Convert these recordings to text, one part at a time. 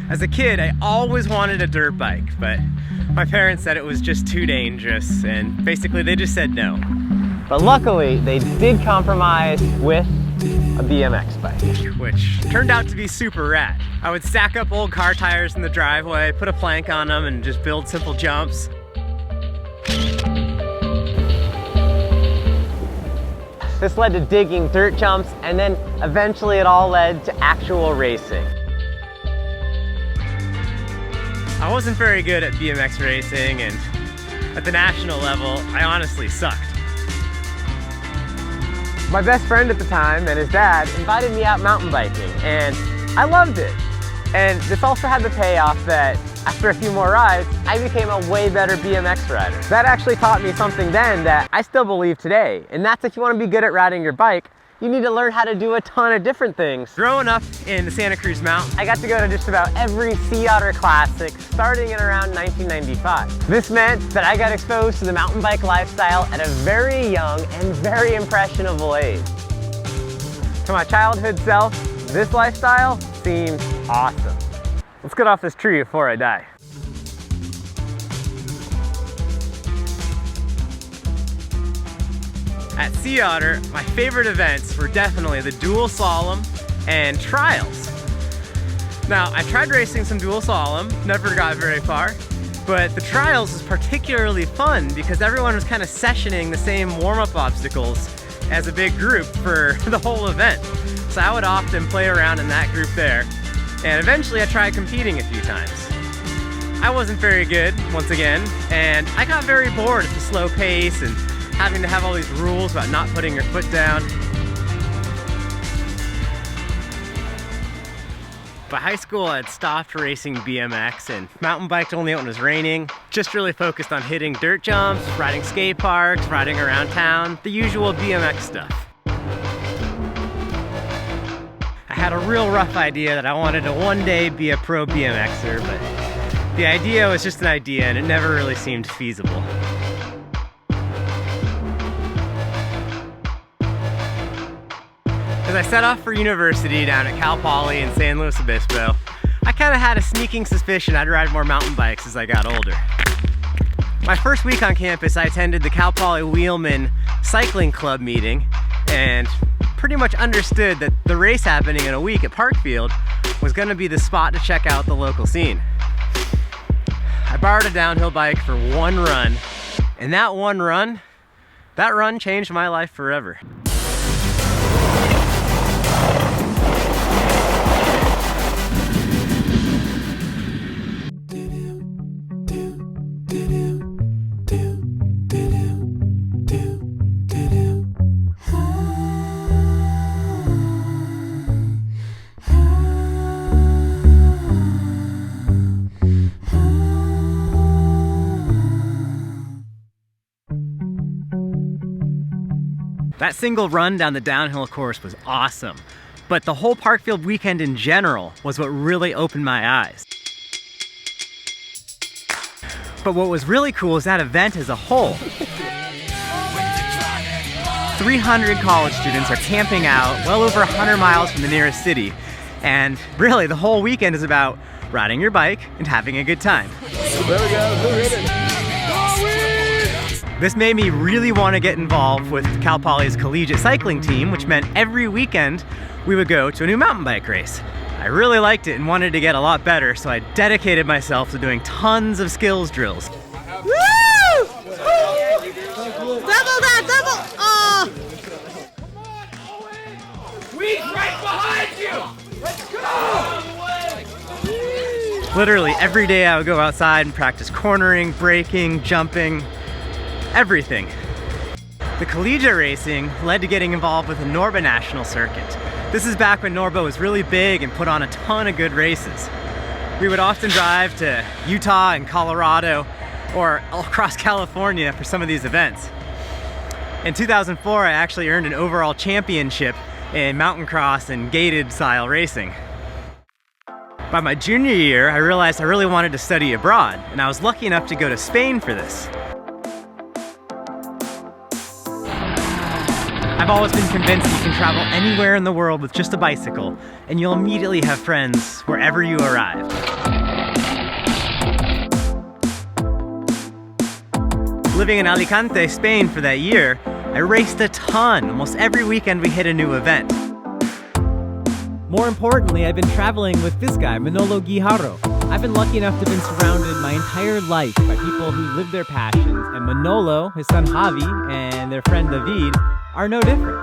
As a kid, I always wanted a dirt bike, but my parents said it was just too dangerous, and basically they just said no. But luckily, they did compromise with a BMX bike, which turned out to be super rad. I would stack up old car tires in the driveway, put a plank on them, and just build simple jumps. This led to digging dirt jumps, and then eventually it all led to actual racing. I wasn't very good at BMX racing, and at the national level, I honestly sucked. My best friend at the time and his dad invited me out mountain biking, and I loved it. And this also had the payoff that after a few more rides, I became a way better BMX rider. That actually taught me something then that I still believe today, and that's if you want to be good at riding your bike, you need to learn how to do a ton of different things. Growing up in the Santa Cruz Mountains, I got to go to just about every Sea Otter Classic starting in around 1995. This meant that I got exposed to the mountain bike lifestyle at a very young and very impressionable age. To my childhood self, this lifestyle seems awesome. Let's get off this tree before I die. At Sea Otter, my favorite events were definitely the dual slalom and trials. Now, I tried racing some dual slalom, never got very far, but the trials was particularly fun because everyone was kind of sessioning the same warm-up obstacles as a big group for the whole event. So I would often play around in that group there, and eventually I tried competing a few times. I wasn't very good, once again, and I got very bored at the slow pace and having to have all these rules about not putting your foot down. By high school, I had stopped racing BMX and mountain biked only when it was raining. Just really focused on hitting dirt jumps, riding skate parks, riding around town, the usual BMX stuff. I had a real rough idea that I wanted to one day be a pro BMXer, but the idea was just an idea and it never really seemed feasible. As I set off for university down at Cal Poly in San Luis Obispo, I kind of had a sneaking suspicion I'd ride more mountain bikes as I got older. My first week on campus, I attended the Cal Poly Wheelman Cycling Club meeting and pretty much understood that the race happening in a week at Parkfield was going to be the spot to check out the local scene. I borrowed a downhill bike for one run, and that run changed my life forever. That single run down the downhill course was awesome, but the whole Parkfield weekend in general was what really opened my eyes. But what was really cool is that event as a whole. 300 college students are camping out well over 100 miles from the nearest city, and really the whole weekend is about riding your bike and having a good time. There we go. This made me really want to get involved with Cal Poly's collegiate cycling team, which meant every weekend we would go to a new mountain bike race. I really liked it and wanted to get a lot better, so I dedicated myself to doing tons of skills drills. Woo! Double that, double! Oh! Weed's right behind you! Let's go! Literally every day I would go outside and practice cornering, braking, jumping, everything. The collegiate racing led to getting involved with the Norba National Circuit. This is back when Norba was really big and put on a ton of good races. We would often drive to Utah and Colorado or across California for some of these events. In 2004, I actually earned an overall championship in mountain cross and gated style racing. By my junior year, I realized I really wanted to study abroad, and I was lucky enough to go to Spain for this. I've always been convinced you can travel anywhere in the world with just a bicycle, and you'll immediately have friends wherever you arrive. Living in Alicante, Spain for that year, I raced a ton. Almost every weekend we hit a new event. More importantly, I've been traveling with this guy, Manolo Guijarro. I've been lucky enough to have been surrounded my entire life by people who live their passions, and Manolo, his son Javi, and their friend David are no different.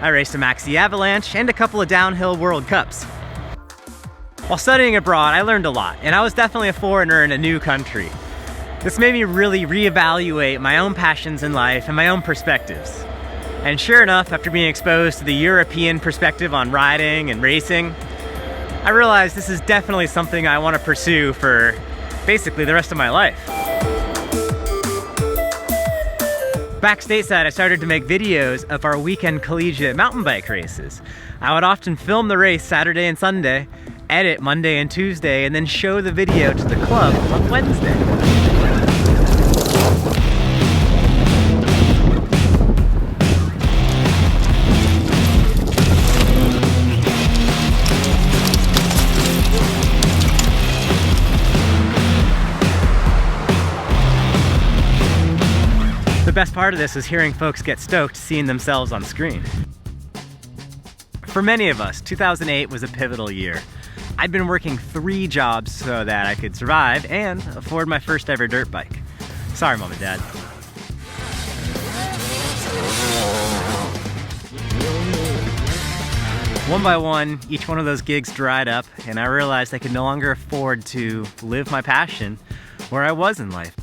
I raced a Maxi Avalanche and a couple of downhill World Cups. While studying abroad, I learned a lot, and I was definitely a foreigner in a new country. This made me really reevaluate my own passions in life and my own perspectives. And sure enough, after being exposed to the European perspective on riding and racing, I realized this is definitely something I want to pursue for basically the rest of my life. Back stateside, I started to make videos of our weekend collegiate mountain bike races. I would often film the race Saturday and Sunday, edit Monday and Tuesday, and then show the video to the club on Wednesday. The best part of this is hearing folks get stoked seeing themselves on screen. For many of us, 2008 was a pivotal year. I'd been working 3 jobs so that I could survive and afford my first ever dirt bike. Sorry, Mom and Dad. One by one, each one of those gigs dried up, and I realized I could no longer afford to live my passion where I was in life.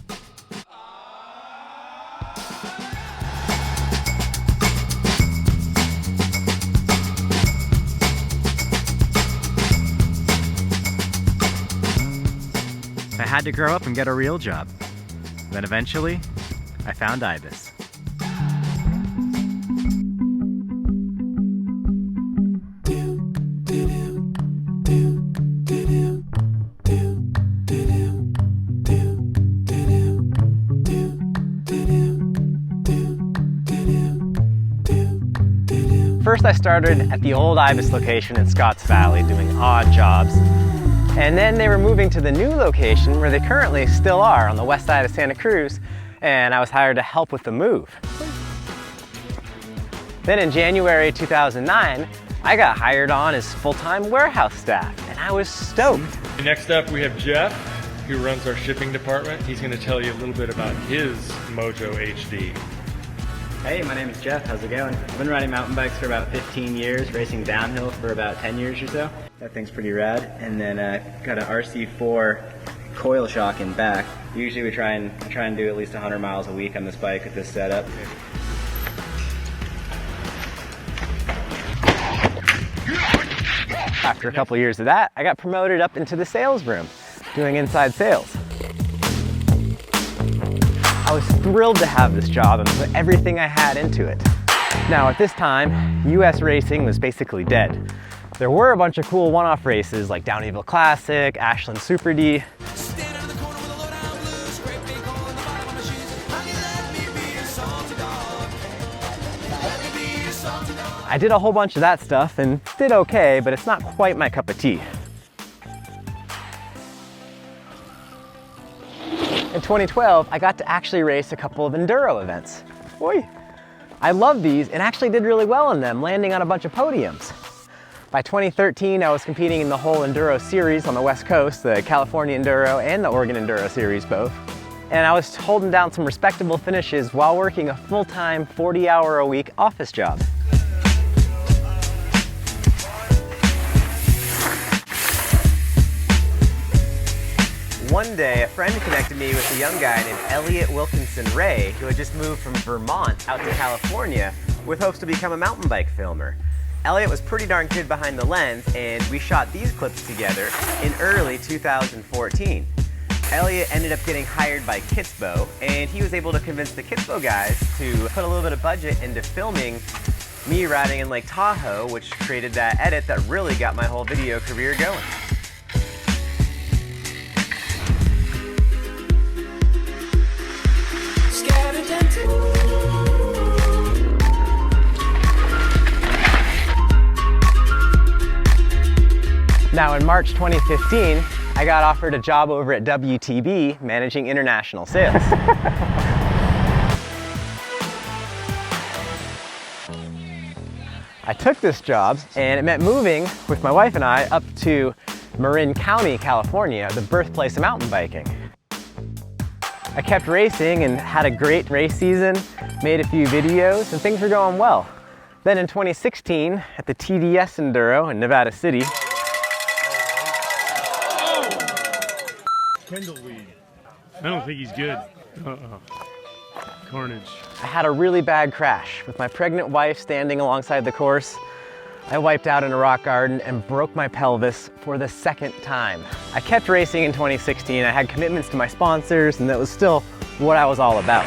I had to grow up and get a real job. Then eventually, I found IBIS. First, I started at the old IBIS location in Scotts Valley doing odd jobs. And then they were moving to the new location where they currently still are on the west side of Santa Cruz, and I was hired to help with the move. Then in January 2009, I got hired on as full-time warehouse staff, and I was stoked. Next up, we have Jeff, who runs our shipping department. He's going to tell you a little bit about his Mojo HD. Hey, my name is Jeff. How's it going? I've been riding mountain bikes for about 15 years, racing downhill for about 10 years or so. That thing's pretty rad. And then got an RC4 coil shock in back. Usually we try and do at least 100 miles a week on this bike with this setup. After a couple years of that, I got promoted up into the sales room, doing inside sales. I was thrilled to have this job and put everything I had into it. Now at this time, US racing was basically dead. There were a bunch of cool one-off races like Downeyville Classic, Ashland Super D. I did a whole bunch of that stuff and did okay, but it's not quite my cup of tea. In 2012, I got to actually race a couple of enduro events. Boy, I love these and actually did really well in them, landing on a bunch of podiums. By 2013, I was competing in the whole enduro series on the West Coast, the California Enduro and the Oregon Enduro series both. And I was holding down some respectable finishes while working a full-time 40-hour-a-week office job. One day, a friend connected me with a young guy named Elliot Wilkinson Ray, who had just moved from Vermont out to California with hopes to become a mountain bike filmer. Elliot was pretty darn good behind the lens, and we shot these clips together in early 2014. Elliot ended up getting hired by Kitsbo, and he was able to convince the Kitsbo guys to put a little bit of budget into filming me riding in Lake Tahoe, which created that edit that really got my whole video career going. Now in March 2015, I got offered a job over at WTB managing international sales. I took this job and it meant moving with my wife and I up to Marin County, California, the birthplace of mountain biking. I kept racing and had a great race season, made a few videos, and things were going well. Then in 2016, at the TDS Enduro in Nevada City, Kendall-Weed. I don't think he's good. Carnage. I had a really bad crash with my pregnant wife standing alongside the course. I wiped out in a rock garden and broke my pelvis for the second time. I kept racing in 2016. I had commitments to my sponsors, and that was still what I was all about.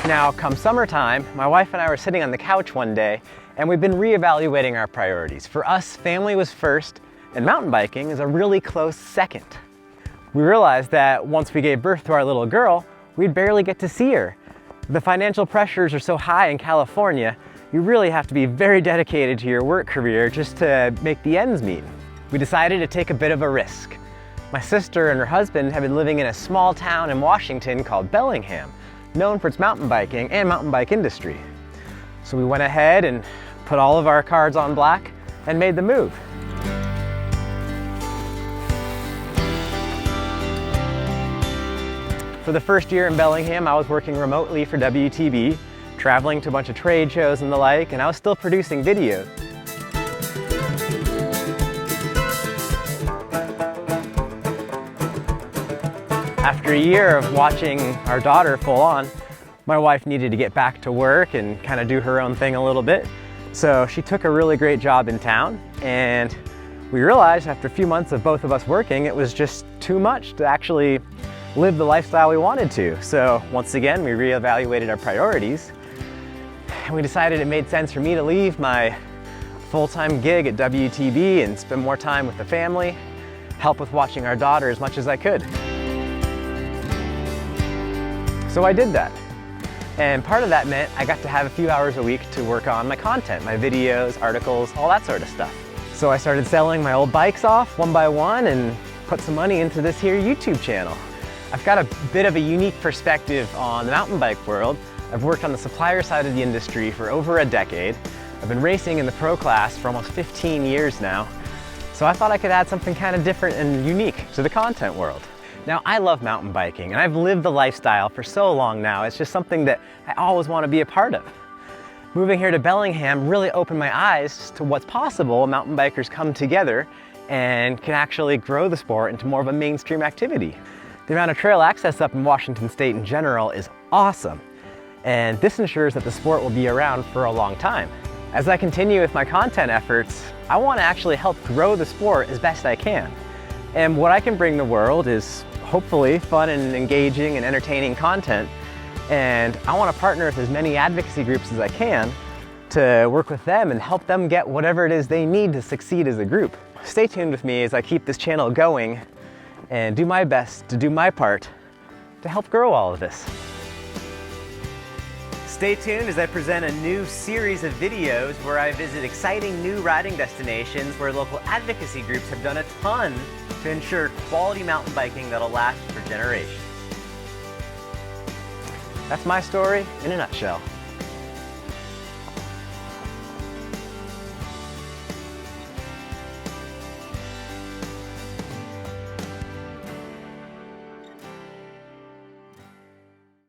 Now, come summertime, my wife and I were sitting on the couch one day, and we've been reevaluating our priorities. For us, family was first, and mountain biking is a really close second. We realized that once we gave birth to our little girl, we'd barely get to see her. The financial pressures are so high in California, you really have to be very dedicated to your work career just to make the ends meet. We decided to take a bit of a risk. My sister and her husband have been living in a small town in Washington called Bellingham, known for its mountain biking and mountain bike industry. So we went ahead and put all of our cards on black and made the move. For the first year in Bellingham, I was working remotely for WTB, traveling to a bunch of trade shows and the like, and I was still producing videos. After a year of watching our daughter full on, my wife needed to get back to work and kind of do her own thing a little bit. So she took a really great job in town, and we realized after a few months of both of us working, it was just too much to actually live the lifestyle we wanted to. So once again, we reevaluated our priorities, and we decided it made sense for me to leave my full-time gig at WTB and spend more time with the family, help with watching our daughter as much as I could. So I did that. And part of that meant I got to have a few hours a week to work on my content, my videos, articles, all that sort of stuff. So I started selling my old bikes off one by one and put some money into this here YouTube channel. I've got a bit of a unique perspective on the mountain bike world. I've worked on the supplier side of the industry for over a decade. I've been racing in the pro class for almost 15 years now. So I thought I could add something kind of different and unique to the content world. Now, I love mountain biking, and I've lived the lifestyle for so long now. It's just something that I always want to be a part of. Moving here to Bellingham really opened my eyes to what's possible when mountain bikers come together and can actually grow the sport into more of a mainstream activity. The amount of trail access up in Washington State in general is awesome, and this ensures that the sport will be around for a long time. As I continue with my content efforts, I want to actually help grow the sport as best I can. And what I can bring the world is hopefully fun and engaging and entertaining content, and I want to partner with as many advocacy groups as I can to work with them and help them get whatever it is they need to succeed as a group. Stay tuned with me as I keep this channel going and do my best to do my part to help grow all of this. Stay tuned as I present a new series of videos where I visit exciting new riding destinations where local advocacy groups have done a ton to ensure quality mountain biking that'll last for generations. That's my story in a nutshell.